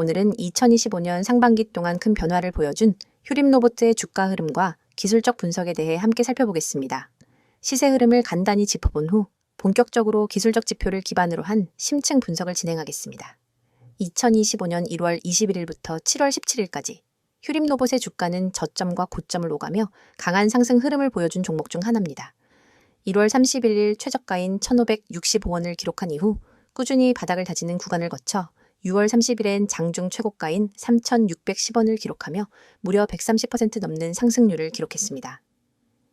오늘은 2025년 상반기 동안 큰 변화를 보여준 휴림로보트의 주가 흐름과 기술적 분석에 대해 함께 살펴보겠습니다. 시세 흐름을 간단히 짚어본 후 본격적으로 기술적 지표를 기반으로 한 심층 분석을 진행하겠습니다. 2025년 1월 21일부터 7월 17일까지 휴림로봇의 주가는 저점과 고점을 오가며 강한 상승 흐름을 보여준 종목 중 하나입니다. 1월 31일 최저가인 1,565원을 기록한 이후 꾸준히 바닥을 다지는 구간을 거쳐 6월 30일엔 장중 최고가인 3,610원을 기록하며 무려 130% 넘는 상승률을 기록했습니다.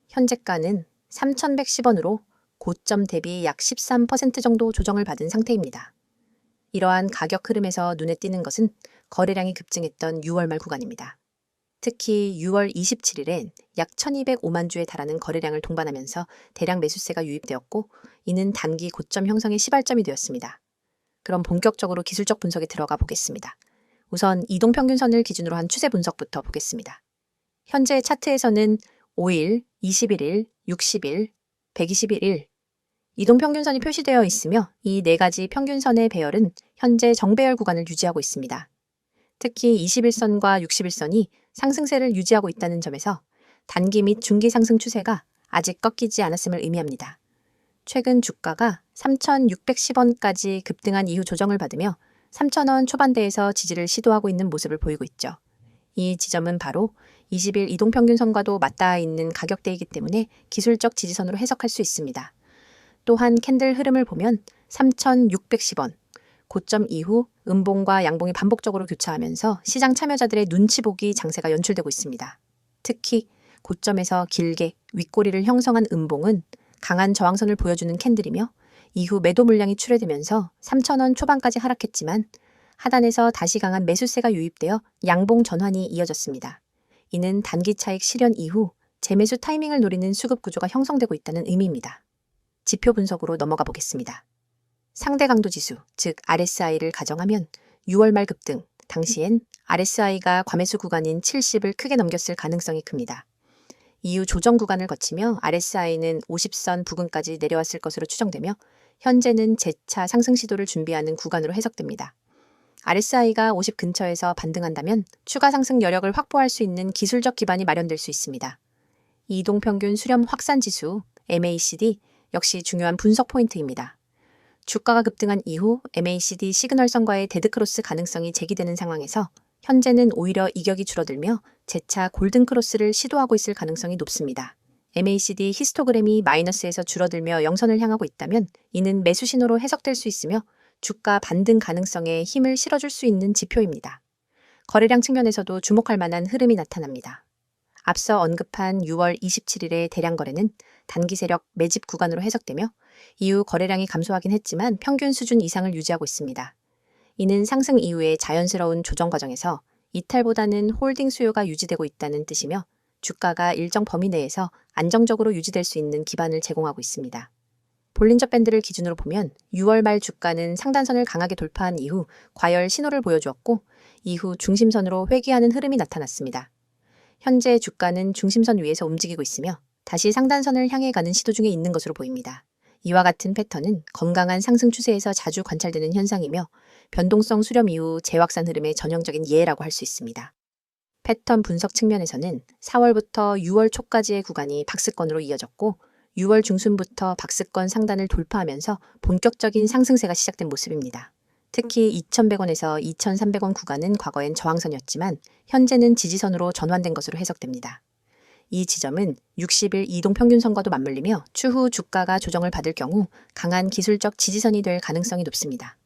현재가는 3,110원으로 고점 대비 약 13% 정도 조정을 받은 상태입니다. 이러한 가격 흐름에서 눈에 띄는 것은 거래량이 급증했던 6월 말 구간입니다. 특히 6월 27일엔 약 1,205만 주에 달하는 거래량을 동반하면서 대량 매수세가 유입되었고 이는 단기 고점 형성의 시발점이 되었습니다. 그럼 본격적으로 기술적 분석에 들어가 보겠습니다. 우선 이동평균선을 기준으로 한 추세 분석부터 보겠습니다. 현재 차트에서는 5일, 21일, 60일, 121일 이동평균선이 표시되어 있으며 이 네 가지 평균선의 배열은 현재 정배열 구간을 유지하고 있습니다. 특히 21선과 60일선이 상승세를 유지하고 있다는 점에서 단기 및 중기 상승 추세가 아직 꺾이지 않았음을 의미합니다. 최근 주가가 3,610원까지 급등한 이후 조정을 받으며 3,000원 초반대에서 지지를 시도하고 있는 모습을 보이고 있죠. 이 지점은 바로 20일 이동평균선과도 맞닿아 있는 가격대이기 때문에 기술적 지지선으로 해석할 수 있습니다. 또한 캔들 흐름을 보면 3,610원, 고점 이후 음봉과 양봉이 반복적으로 교차하면서 시장 참여자들의 눈치 보기 장세가 연출되고 있습니다. 특히 고점에서 길게 윗꼬리를 형성한 음봉은 강한 저항선을 보여주는 캔들이며 이후 매도 물량이 출회되면서 3,000원 초반까지 하락했지만 하단에서 다시 강한 매수세가 유입되어 양봉 전환이 이어졌습니다. 이는 단기 차익 실현 이후 재매수 타이밍을 노리는 수급 구조가 형성되고 있다는 의미입니다. 지표 분석으로 넘어가 보겠습니다. 상대 강도 지수, 즉 RSI를 가정하면 6월 말 급등, 당시엔 RSI가 과매수 구간인 70을 크게 넘겼을 가능성이 큽니다. 이후 조정 구간을 거치며 RSI는 50선 부근까지 내려왔을 것으로 추정되며 현재는 재차 상승 시도를 준비하는 구간으로 해석됩니다. RSI가 50 근처에서 반등한다면 추가 상승 여력을 확보할 수 있는 기술적 기반이 마련될 수 있습니다. 이동평균 수렴 확산 지수, MACD 역시 중요한 분석 포인트입니다. 주가가 급등한 이후 MACD 시그널선과의 데드크로스 가능성이 제기되는 상황에서 현재는 오히려 이격이 줄어들며 재차 골든크로스를 시도하고 있을 가능성이 높습니다. MACD 히스토그램이 마이너스에서 줄어들며 영선을 향하고 있다면 이는 매수 신호로 해석될 수 있으며 주가 반등 가능성에 힘을 실어줄 수 있는 지표입니다. 거래량 측면에서도 주목할 만한 흐름이 나타납니다. 앞서 언급한 6월 27일의 대량 거래는 단기 세력 매집 구간으로 해석되며 이후 거래량이 감소하긴 했지만 평균 수준 이상을 유지하고 있습니다. 이는 상승 이후의 자연스러운 조정 과정에서 이탈보다는 홀딩 수요가 유지되고 있다는 뜻이며 주가가 일정 범위 내에서 안정적으로 유지될 수 있는 기반을 제공하고 있습니다. 볼린저 밴드를 기준으로 보면 6월 말 주가는 상단선을 강하게 돌파한 이후 과열 신호를 보여주었고 이후 중심선으로 회귀하는 흐름이 나타났습니다. 현재 주가는 중심선 위에서 움직이고 있으며 다시 상단선을 향해 가는 시도 중에 있는 것으로 보입니다. 이와 같은 패턴은 건강한 상승 추세에서 자주 관찰되는 현상이며 변동성 수렴 이후 재확산 흐름의 전형적인 예라고 할 수 있습니다. 패턴 분석 측면에서는 4월부터 6월 초까지의 구간이 박스권으로 이어졌고 6월 중순부터 박스권 상단을 돌파하면서 본격적인 상승세가 시작된 모습입니다. 특히 2,100원에서 2,300원 구간은 과거엔 저항선이었지만 현재는 지지선으로 전환된 것으로 해석됩니다. 이 지점은 60일 이동평균선과도 맞물리며 추후 주가가 조정을 받을 경우 강한 기술적 지지선이 될 가능성이 높습니다.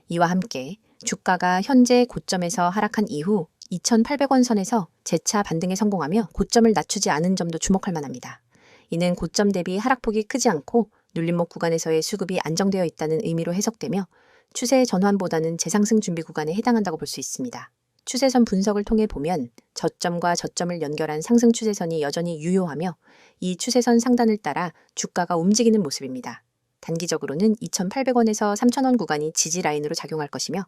이와 함께 주가가 현재 고점에서 하락한 이후 2,800원 선에서 재차 반등에 성공하며 고점을 낮추지 않은 점도 주목할 만합니다. 이는 고점 대비 하락폭이 크지 않고 눌림목 구간에서의 수급이 안정되어 있다는 의미로 해석되며 추세 전환보다는 재상승 준비 구간에 해당한다고 볼 수 있습니다. 추세선 분석을 통해 보면 저점과 저점을 연결한 상승 추세선이 여전히 유효하며 이 추세선 상단을 따라 주가가 움직이는 모습입니다. 단기적으로는 2,800원에서 3,000원 구간이 지지 라인으로 작용할 것이며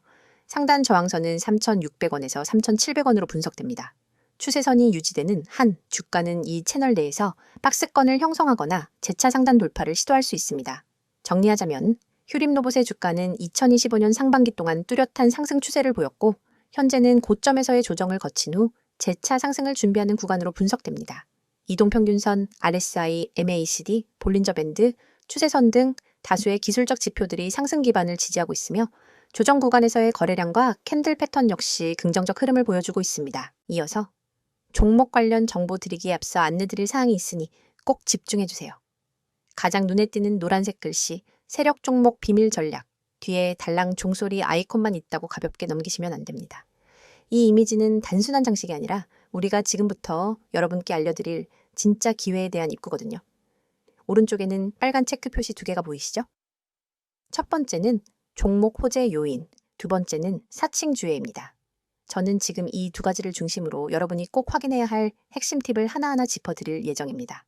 상단 저항선은 3,600원에서 3,700원으로 분석됩니다. 추세선이 유지되는 한 주가는 이 채널 내에서 박스권을 형성하거나 재차 상단 돌파를 시도할 수 있습니다. 정리하자면 휴림로봇의 주가는 2025년 상반기 동안 뚜렷한 상승 추세를 보였고 현재는 고점에서의 조정을 거친 후 재차 상승을 준비하는 구간으로 분석됩니다. 이동평균선, RSI, MACD, 볼린저 밴드, 추세선 등 다수의 기술적 지표들이 상승 기반을 지지하고 있으며 조정 구간에서의 거래량과 캔들 패턴 역시 긍정적 흐름을 보여주고 있습니다. 이어서 종목 관련 정보 드리기에 앞서 안내드릴 사항이 있으니 꼭 집중해주세요. 가장 눈에 띄는 노란색 글씨, 세력 종목 비밀 전략, 뒤에 달랑 종소리 아이콘만 있다고 가볍게 넘기시면 안 됩니다. 이 이미지는 단순한 장식이 아니라 우리가 지금부터 여러분께 알려드릴 진짜 기회에 대한 입구거든요. 오른쪽에는 빨간 체크 표시 2개가 보이시죠? 첫 번째는 종목 호재 요인, 두 번째는 사칭 주회입니다. 저는 지금 이 2가지를 중심으로 여러분이 꼭 확인해야 할 핵심 팁을 하나하나 짚어드릴 예정입니다.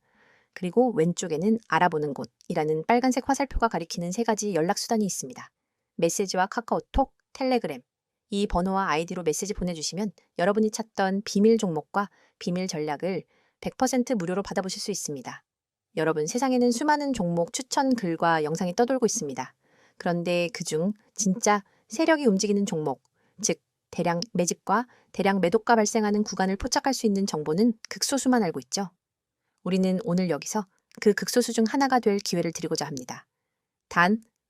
그리고 왼쪽에는 알아보는 곳이라는 빨간색 화살표가 가리키는 3가지 연락수단이 있습니다. 메시지와 카카오톡, 텔레그램, 이 번호와 아이디로 메시지 보내주시면 여러분이 찾던 비밀 종목과 비밀 전략을 100% 무료로 받아보실 수 있습니다. 여러분, 세상에는 수많은 종목 추천 글과 영상이 떠돌고 있습니다. 그런데 그중 진짜 세력이 움직이는 종목, 즉 대량 매집과 대량 매도가 발생하는 구간을 포착할 수 있는 정보는 극소수만 알고 있죠. 우리는 오늘 여기서 그 극소수 중 하나가 될 기회를 드리고자 합니다.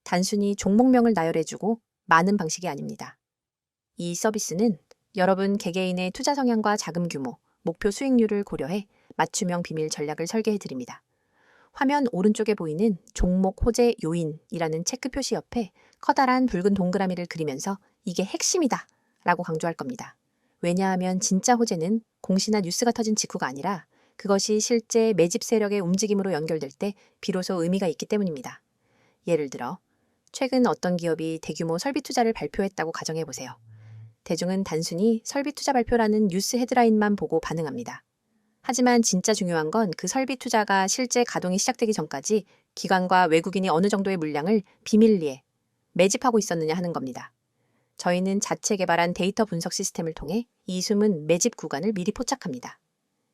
단순히 종목명을 나열해주고 많은 방식이 아닙니다. 이 서비스는 여러분 개개인의 투자 성향과 자금 규모, 목표 수익률을 고려해 맞춤형 비밀 전략을 설계해드립니다. 화면 오른쪽에 보이는 종목 호재 요인이라는 체크 표시 옆에 커다란 붉은 동그라미를 그리면서 이게 핵심이다 라고 강조할 겁니다. 왜냐하면 진짜 호재는 공시나 뉴스가 터진 직후가 아니라 그것이 실제 매집 세력의 움직임으로 연결될 때 비로소 의미가 있기 때문입니다. 예를 들어 최근 어떤 기업이 대규모 설비 투자를 발표했다고 가정해보세요. 대중은 단순히 설비 투자 발표라는 뉴스 헤드라인만 보고 반응합니다. 하지만 진짜 중요한 건 그 설비 투자가 실제 가동이 시작되기 전까지 기관과 외국인이 어느 정도의 물량을 비밀리에 매집하고 있었느냐 하는 겁니다. 저희는 자체 개발한 데이터 분석 시스템을 통해 이 숨은 매집 구간을 미리 포착합니다.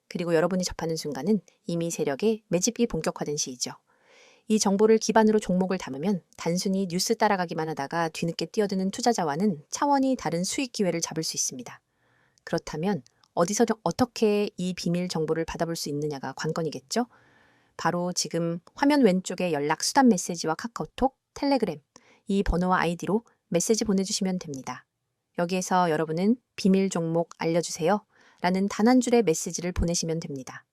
그리고 여러분이 접하는 순간은 이미 세력의 매집이 본격화된 시이죠. 이 정보를 기반으로 종목을 담으면 단순히 뉴스 따라가기만 하다가 뒤늦게 뛰어드는 투자자와는 차원이 다른 수익 기회를 잡을 수 있습니다. 그렇다면 어디서 어떻게 이 비밀 정보를 받아볼 수 있느냐가 관건이겠죠? 바로 지금 화면 왼쪽에 연락 수단 메시지와 카카오톡, 텔레그램, 이 번호와 아이디로 메시지 보내주시면 됩니다. 여기에서 여러분은 비밀 종목 알려주세요 라는 단 한 줄의 메시지를 보내시면 됩니다.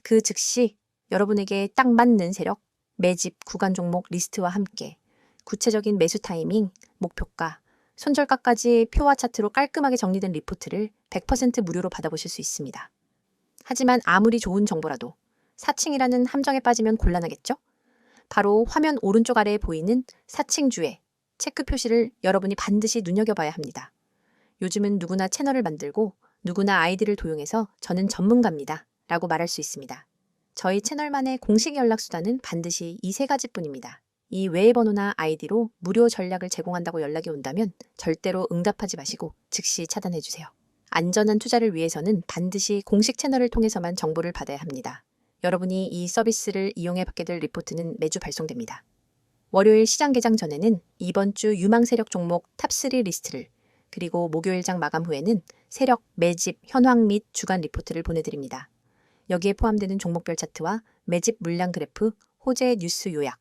그 즉시 여러분에게 딱 맞는 세력, 매집, 구간 종목 리스트와 함께 구체적인 매수 타이밍, 목표가, 손절가까지 표와 차트로 깔끔하게 정리된 리포트를 100% 무료로 받아보실 수 있습니다. 하지만 아무리 좋은 정보라도 사칭이라는 함정에 빠지면 곤란하겠죠? 바로 화면 오른쪽 아래에 보이는 사칭주의 체크 표시를 여러분이 반드시 눈여겨봐야 합니다. 요즘은 누구나 채널을 만들고 누구나 아이디를 도용해서 저는 전문가입니다 라고 말할 수 있습니다. 저희 채널만의 공식 연락수단은 반드시 이 3가지뿐입니다. 이 외의 번호나 아이디로 무료 전략을 제공한다고 연락이 온다면 절대로 응답하지 마시고 즉시 차단해주세요. 안전한 투자를 위해서는 반드시 공식 채널을 통해서만 정보를 받아야 합니다. 여러분이 이 서비스를 이용해 받게 될 리포트는 매주 발송됩니다. 월요일 시장 개장 전에는 이번 주 유망 세력 종목 탑3 리스트를, 그리고 목요일장 마감 후에는 세력, 매집, 현황 및 주간 리포트를 보내드립니다. 여기에 포함되는 종목별 차트와 매집 물량 그래프, 호재 뉴스 요약,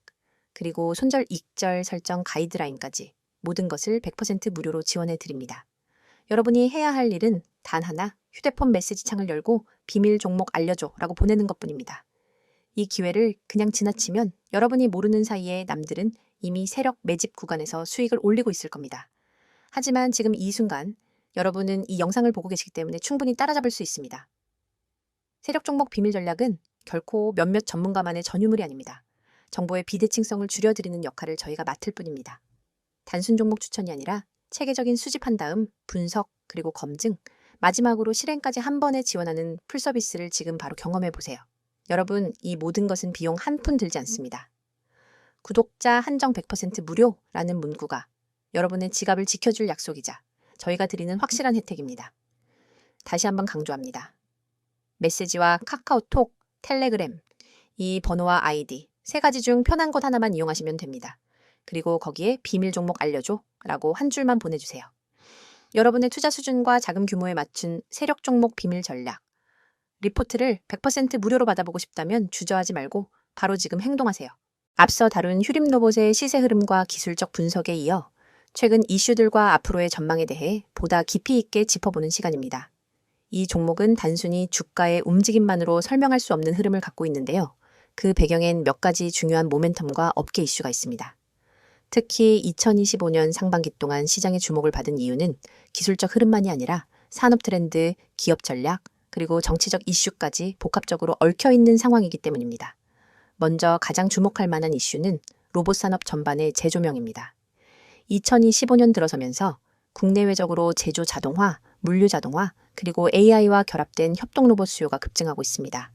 그리고 손절 익절 설정 가이드라인까지 모든 것을 100% 무료로 지원해 드립니다. 여러분이 해야 할 일은 단 하나, 휴대폰 메시지 창을 열고 비밀 종목 알려줘 라고 보내는 것뿐입니다. 이 기회를 그냥 지나치면 여러분이 모르는 사이에 남들은 이미 세력 매집 구간에서 수익을 올리고 있을 겁니다. 하지만 지금 이 순간 여러분은 이 영상을 보고 계시기 때문에 충분히 따라잡을 수 있습니다. 세력 종목 비밀 전략은 결코 몇몇 전문가만의 전유물이 아닙니다. 정보의 비대칭성을 줄여드리는 역할을 저희가 맡을 뿐입니다. 단순 종목 추천이 아니라 체계적인 수집한 다음 분석 그리고 검증, 마지막으로 실행까지 한 번에 지원하는 풀서비스를 지금 바로 경험해 보세요. 여러분, 이 모든 것은 비용 한 푼 들지 않습니다. 구독자 한정 100% 무료라는 문구가 여러분의 지갑을 지켜줄 약속이자 저희가 드리는 확실한 혜택입니다. 다시 한번 강조합니다. 메시지와 카카오톡, 텔레그램, 이 번호와 아이디 3가지 중 편한 것 하나만 이용하시면 됩니다. 그리고 거기에 비밀 종목 알려줘 라고 한 줄만 보내주세요. 여러분의 투자 수준과 자금 규모에 맞춘 세력 종목 비밀 전략. 리포트를 100% 무료로 받아보고 싶다면 주저하지 말고 바로 지금 행동하세요. 앞서 다룬 휴림로봇의 시세 흐름과 기술적 분석에 이어 최근 이슈들과 앞으로의 전망에 대해 보다 깊이 있게 짚어보는 시간입니다. 이 종목은 단순히 주가의 움직임만으로 설명할 수 없는 흐름을 갖고 있는데요. 그 배경엔 몇 가지 중요한 모멘텀과 업계 이슈가 있습니다. 특히 2025년 상반기 동안 시장의 주목을 받은 이유는 기술적 흐름만이 아니라 산업 트렌드, 기업 전략, 그리고 정치적 이슈까지 복합적으로 얽혀있는 상황이기 때문입니다. 먼저 가장 주목할 만한 이슈는 로봇 산업 전반의 재조명입니다. 2025년 들어서면서 국내외적으로 제조 자동화, 물류 자동화, 그리고 AI와 결합된 협동 로봇 수요가 급증하고 있습니다.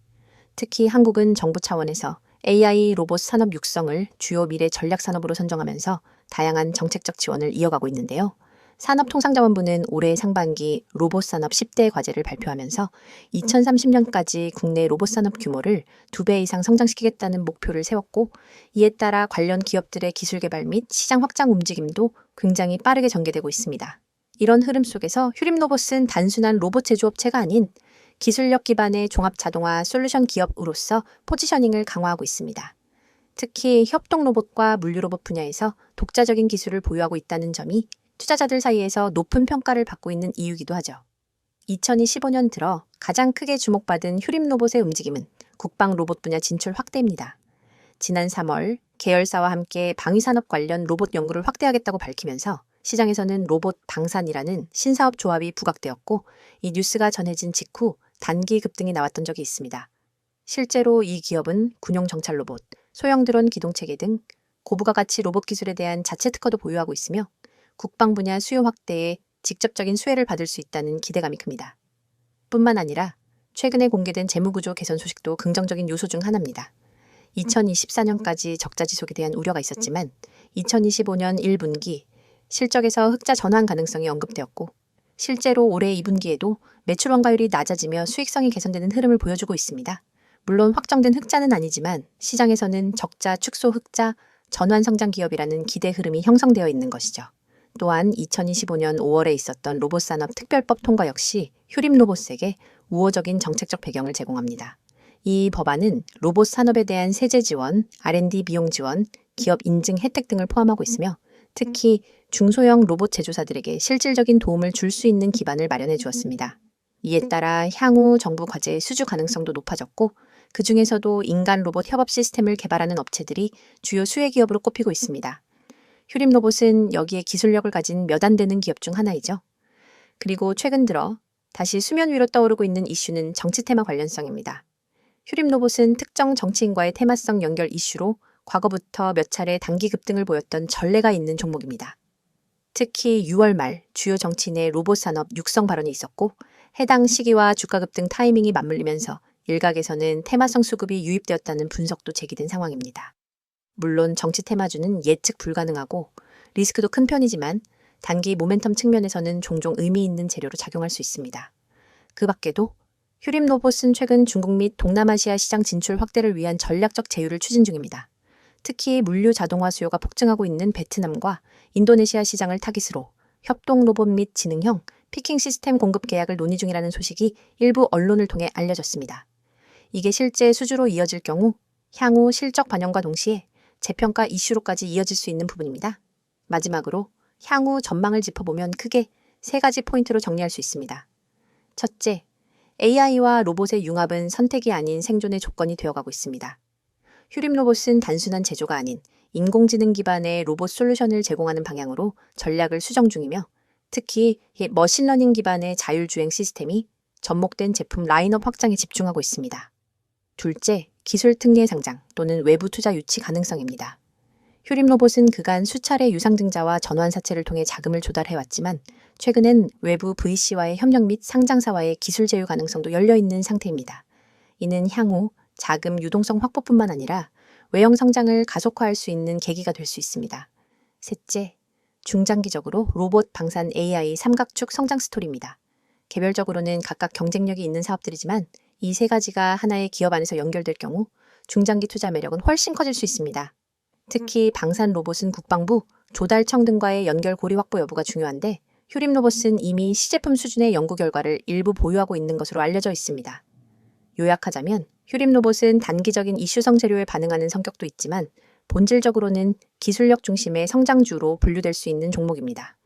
특히 한국은 정부 차원에서 AI 로봇 산업 육성을 주요 미래 전략 산업으로 선정하면서 다양한 정책적 지원을 이어가고 있는데요. 산업통상자원부는 올해 상반기 로봇 산업 10대 과제를 발표하면서 2030년까지 국내 로봇 산업 규모를 2배 이상 성장시키겠다는 목표를 세웠고, 이에 따라 관련 기업들의 기술 개발 및 시장 확장 움직임도 굉장히 빠르게 전개되고 있습니다. 이런 흐름 속에서 휴림로봇은 단순한 로봇 제조업체가 아닌 기술력 기반의 종합 자동화 솔루션 기업으로서 포지셔닝을 강화하고 있습니다. 특히 협동 로봇과 물류 로봇 분야에서 독자적인 기술을 보유하고 있다는 점이 투자자들 사이에서 높은 평가를 받고 있는 이유이기도 하죠. 2025년 들어 가장 크게 주목받은 휴림로봇의 움직임은 국방 로봇 분야 진출 확대입니다. 지난 3월 계열사와 함께 방위산업 관련 로봇 연구를 확대하겠다고 밝히면서 시장에서는 로봇 방산이라는 신사업 조합이 부각되었고, 이 뉴스가 전해진 직후 단기 급등이 나왔던 적이 있습니다. 실제로 이 기업은 군용 정찰 로봇, 소형 드론 기동체계 등 고부가 가치 로봇 기술에 대한 자체 특허도 보유하고 있으며 국방 분야 수요 확대에 직접적인 수혜를 받을 수 있다는 기대감이 큽니다. 뿐만 아니라 최근에 공개된 재무구조 개선 소식도 긍정적인 요소 중 하나입니다. 2024년까지 적자 지속에 대한 우려가 있었지만 2025년 1분기 실적에서 흑자 전환 가능성이 언급되었고, 실제로 올해 2분기에도 매출 원가율이 낮아지며 수익성이 개선되는 흐름을 보여주고 있습니다. 물론 확정된 흑자는 아니지만 시장에서는 적자 축소 흑자 전환 성장 기업이라는 기대 흐름이 형성되어 있는 것이죠. 또한 2025년 5월에 있었던 로봇산업 특별법 통과 역시 휴림로봇에게 우호적인 정책적 배경을 제공합니다. 이 법안은 로봇 산업에 대한 세제 지원, R&D 비용 지원, 기업 인증 혜택 등을 포함하고 있으며 특히 중소형 로봇 제조사들에게 실질적인 도움을 줄 수 있는 기반을 마련해 주었습니다. 이에 따라 향후 정부 과제의 수주 가능성도 높아졌고, 그 중에서도 인간 로봇 협업 시스템을 개발하는 업체들이 주요 수혜 기업으로 꼽히고 있습니다. 휴림로봇은 여기에 기술력을 가진 몇 안 되는 기업 중 하나이죠. 그리고 최근 들어 다시 수면 위로 떠오르고 있는 이슈는 정치 테마 관련성입니다. 휴림로봇은 특정 정치인과의 테마성 연결 이슈로 과거부터 몇 차례 단기 급등을 보였던 전례가 있는 종목입니다. 특히 6월 말 주요 정치인의 로봇 산업 육성 발언이 있었고, 해당 시기와 주가 급등 타이밍이 맞물리면서 일각에서는 테마성 수급이 유입되었다는 분석도 제기된 상황입니다. 물론 정치 테마주는 예측 불가능하고 리스크도 큰 편이지만 단기 모멘텀 측면에서는 종종 의미 있는 재료로 작용할 수 있습니다. 그 밖에도 휴림로봇은 최근 중국 및 동남아시아 시장 진출 확대를 위한 전략적 제휴를 추진 중입니다. 특히 물류 자동화 수요가 폭증하고 있는 베트남과 인도네시아 시장을 타깃으로 협동 로봇 및 지능형 피킹 시스템 공급 계약을 논의 중이라는 소식이 일부 언론을 통해 알려졌습니다. 이게 실제 수주로 이어질 경우 향후 실적 반영과 동시에 재평가 이슈로까지 이어질 수 있는 부분입니다. 마지막으로 향후 전망을 짚어보면 크게 3가지 포인트로 정리할 수 있습니다. 첫째, AI와 로봇의 융합은 선택이 아닌 생존의 조건이 되어가고 있습니다. 휴림로봇은 단순한 제조가 아닌 인공지능 기반의 로봇 솔루션을 제공하는 방향으로 전략을 수정 중이며, 특히 머신러닝 기반의 자율주행 시스템이 접목된 제품 라인업 확장에 집중하고 있습니다. 둘째, 기술 특례 상장 또는 외부 투자 유치 가능성입니다. 휴림로봇은 그간 수차례 유상증자와 전환 사채를 통해 자금을 조달해왔지만 최근엔 외부 VC와의 협력 및 상장사와의 기술 제휴 가능성도 열려있는 상태입니다. 이는 향후 자금 유동성 확보뿐만 아니라 외형 성장을 가속화할 수 있는 계기가 될 수 있습니다. 셋째, 중장기적으로 로봇 방산 AI 삼각축 성장 스토리입니다. 개별적으로는 각각 경쟁력이 있는 사업들이지만 이 3가지가 하나의 기업 안에서 연결될 경우 중장기 투자 매력은 훨씬 커질 수 있습니다. 특히 방산 로봇은 국방부, 조달청 등과의 연결 고리 확보 여부가 중요한데 휴림로봇은 이미 시제품 수준의 연구 결과를 일부 보유하고 있는 것으로 알려져 있습니다. 요약하자면 휴림로봇은 단기적인 이슈성 재료에 반응하는 성격도 있지만 본질적으로는 기술력 중심의 성장주로 분류될 수 있는 종목입니다.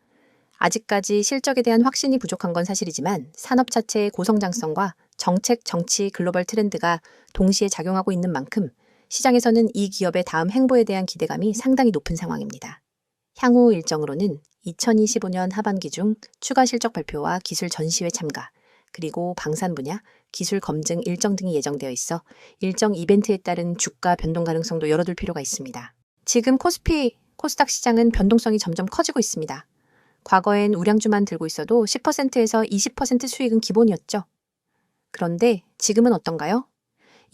아직까지 실적에 대한 확신이 부족한 건 사실이지만 산업 자체의 고성장성과 정책, 정치, 글로벌 트렌드가 동시에 작용하고 있는 만큼 시장에서는 이 기업의 다음 행보에 대한 기대감이 상당히 높은 상황입니다. 향후 일정으로는 2025년 하반기 중 추가 실적 발표와 기술 전시회 참가, 그리고 방산 분야, 기술 검증 일정 등이 예정되어 있어 일정 이벤트에 따른 주가 변동 가능성도 열어둘 필요가 있습니다. 지금 코스피, 코스닥 시장은 변동성이 점점 커지고 있습니다. 과거엔 우량주만 들고 있어도 10%에서 20% 수익은 기본이었죠. 그런데 지금은 어떤가요?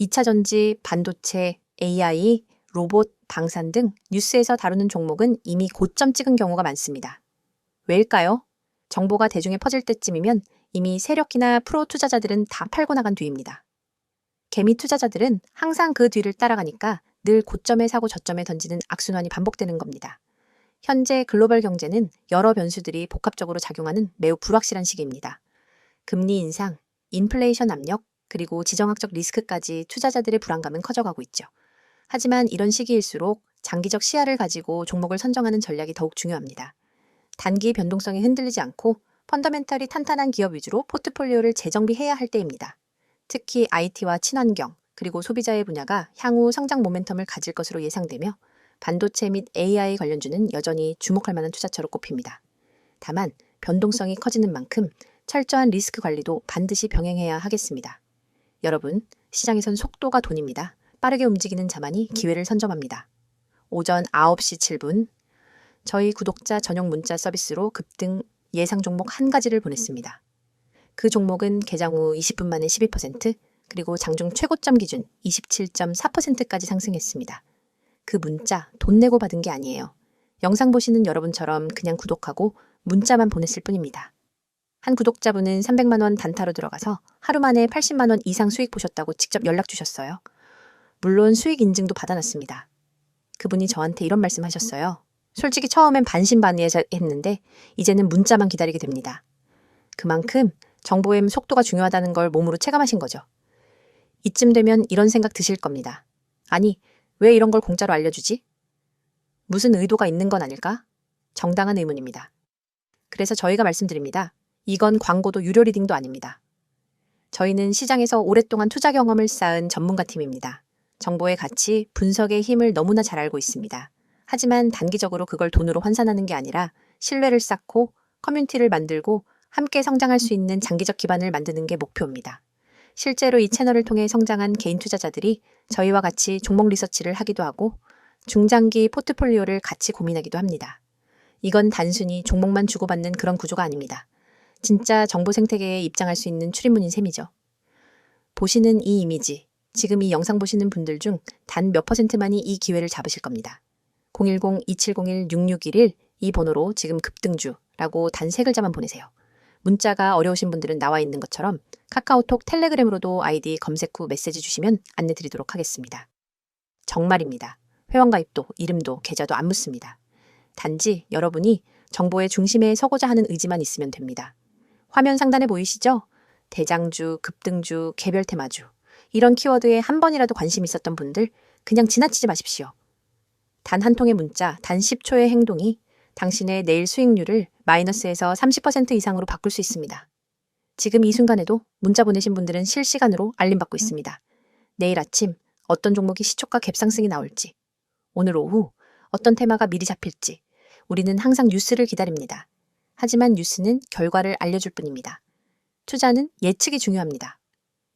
2차 전지, 반도체, AI, 로봇, 방산 등 뉴스에서 다루는 종목은 이미 고점 찍은 경우가 많습니다. 왜일까요? 정보가 대중에 퍼질 때쯤이면 이미 세력이나 프로 투자자들은 다 팔고 나간 뒤입니다. 개미 투자자들은 항상 그 뒤를 따라가니까 늘 고점에 사고 저점에 던지는 악순환이 반복되는 겁니다. 현재 글로벌 경제는 여러 변수들이 복합적으로 작용하는 매우 불확실한 시기입니다. 금리 인상, 인플레이션 압력, 그리고 지정학적 리스크까지 투자자들의 불안감은 커져가고 있죠. 하지만 이런 시기일수록 장기적 시야를 가지고 종목을 선정하는 전략이 더욱 중요합니다. 단기 변동성에 흔들리지 않고 펀더멘털이 탄탄한 기업 위주로 포트폴리오를 재정비해야 할 때입니다. 특히 IT와 친환경, 그리고 소비자의 분야가 향후 성장 모멘텀을 가질 것으로 예상되며 반도체 및 AI 관련주는 여전히 주목할 만한 투자처로 꼽힙니다. 다만 변동성이 커지는 만큼 철저한 리스크 관리도 반드시 병행해야 하겠습니다. 여러분, 시장에선 속도가 돈입니다. 빠르게 움직이는 자만이 기회를 선점합니다. 오전 9시 7분, 저희 구독자 전용 문자 서비스로 급등 예상 종목 한 가지를 보냈습니다. 그 종목은 개장 후 20분 만에 12%, 그리고 장중 최고점 기준 27.4%까지 상승했습니다. 그 문자 돈 내고 받은 게 아니에요. 영상 보시는 여러분처럼 그냥 구독하고 문자만 보냈을 뿐입니다. 한 구독자분은 300만 원 단타로 들어가서 하루 만에 80만 원 이상 수익 보셨다고 직접 연락 주셨어요. 물론 수익 인증도 받아놨습니다. 그분이 저한테 이런 말씀 하셨어요. 솔직히 처음엔 반신반의했는데 이제는 문자만 기다리게 됩니다. 그만큼 정보의 속도가 중요하다는 걸 몸으로 체감하신 거죠. 이쯤 되면 이런 생각 드실 겁니다. 아니, 왜 이런 걸 공짜로 알려주지? 무슨 의도가 있는 건 아닐까? 정당한 의문입니다. 그래서 저희가 말씀드립니다. 이건 광고도 유료 리딩도 아닙니다. 저희는 시장에서 오랫동안 투자 경험을 쌓은 전문가 팀입니다. 정보의 가치, 분석의 힘을 너무나 잘 알고 있습니다. 하지만 단기적으로 그걸 돈으로 환산하는 게 아니라 신뢰를 쌓고 커뮤니티를 만들고 함께 성장할 수 있는 장기적 기반을 만드는 게 목표입니다. 실제로 이 채널을 통해 성장한 개인 투자자들이 저희와 같이 종목 리서치를 하기도 하고 중장기 포트폴리오를 같이 고민하기도 합니다. 이건 단순히 종목만 주고받는 그런 구조가 아닙니다. 진짜 정보 생태계에 입장할 수 있는 출입문인 셈이죠. 보시는 이 이미지, 지금 이 영상 보시는 분들 중 단 몇 %만이 이 기회를 잡으실 겁니다. 010-2701-6611 이 번호로 지금 급등주라고 단 3글자만 보내세요. 문자가 어려우신 분들은 나와 있는 것처럼 카카오톡, 텔레그램으로도 아이디 검색 후 메시지 주시면 안내 드리도록 하겠습니다. 정말입니다. 회원 가입도, 이름도, 계좌도 안 묻습니다. 단지 여러분이 정보의 중심에 서고자 하는 의지만 있으면 됩니다. 화면 상단에 보이시죠? 대장주, 급등주, 개별 테마주 이런 키워드에 한 번이라도 관심 있었던 분들 그냥 지나치지 마십시오. 단 한 통의 문자, 단 10초의 행동이 당신의 내일 수익률을 마이너스에서 30% 이상으로 바꿀 수 있습니다. 지금 이 순간에도 문자 보내신 분들은 실시간으로 알림받고 있습니다. 내일 아침 어떤 종목이 시초가 갭상승이 나올지, 오늘 오후 어떤 테마가 미리 잡힐지 우리는 항상 뉴스를 기다립니다. 하지만 뉴스는 결과를 알려줄 뿐입니다. 투자는 예측이 중요합니다.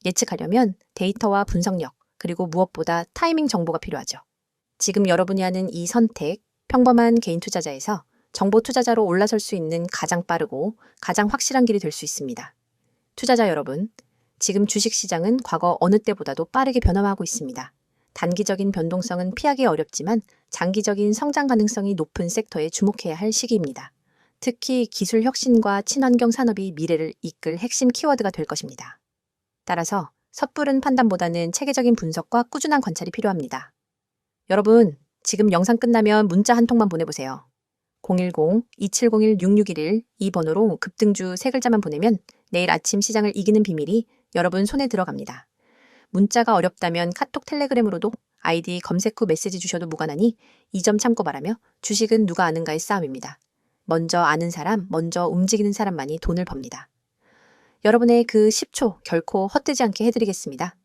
예측하려면 데이터와 분석력, 그리고 무엇보다 타이밍 정보가 필요하죠. 지금 여러분이 하는 이 선택, 평범한 개인 투자자에서 정보 투자자로 올라설 수 있는 가장 빠르고 가장 확실한 길이 될 수 있습니다. 투자자 여러분, 지금 주식시장은 과거 어느 때보다도 빠르게 변화하고 있습니다. 단기적인 변동성은 피하기 어렵지만 장기적인 성장 가능성이 높은 섹터에 주목해야 할 시기입니다. 특히 기술 혁신과 친환경 산업이 미래를 이끌 핵심 키워드가 될 것입니다. 따라서 섣부른 판단보다는 체계적인 분석과 꾸준한 관찰이 필요합니다. 여러분, 지금 영상 끝나면 문자 한 통만 보내보세요. 010-2701-6611 이 번호로 급등주 세 글자만 보내면 내일 아침 시장을 이기는 비밀이 여러분 손에 들어갑니다. 문자가 어렵다면 카톡 텔레그램으로도 아이디 검색 후 메시지 주셔도 무관하니 이 점 참고 바라며 주식은 누가 아는가의 싸움입니다. 먼저 아는 사람, 먼저 움직이는 사람만이 돈을 법니다. 여러분의 그 10초 결코 헛되지 않게 해드리겠습니다.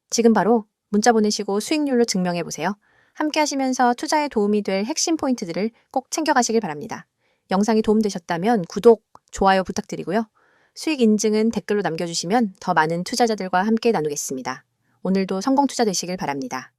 지금 바로 문자 보내시고 수익률로 증명해보세요. 함께 하시면서 투자에 도움이 될 핵심 포인트들을 꼭 챙겨가시길 바랍니다. 영상이 도움되셨다면 구독, 좋아요 부탁드리고요. 수익 인증은 댓글로 남겨주시면 더 많은 투자자들과 함께 나누겠습니다. 오늘도 성공 투자 되시길 바랍니다.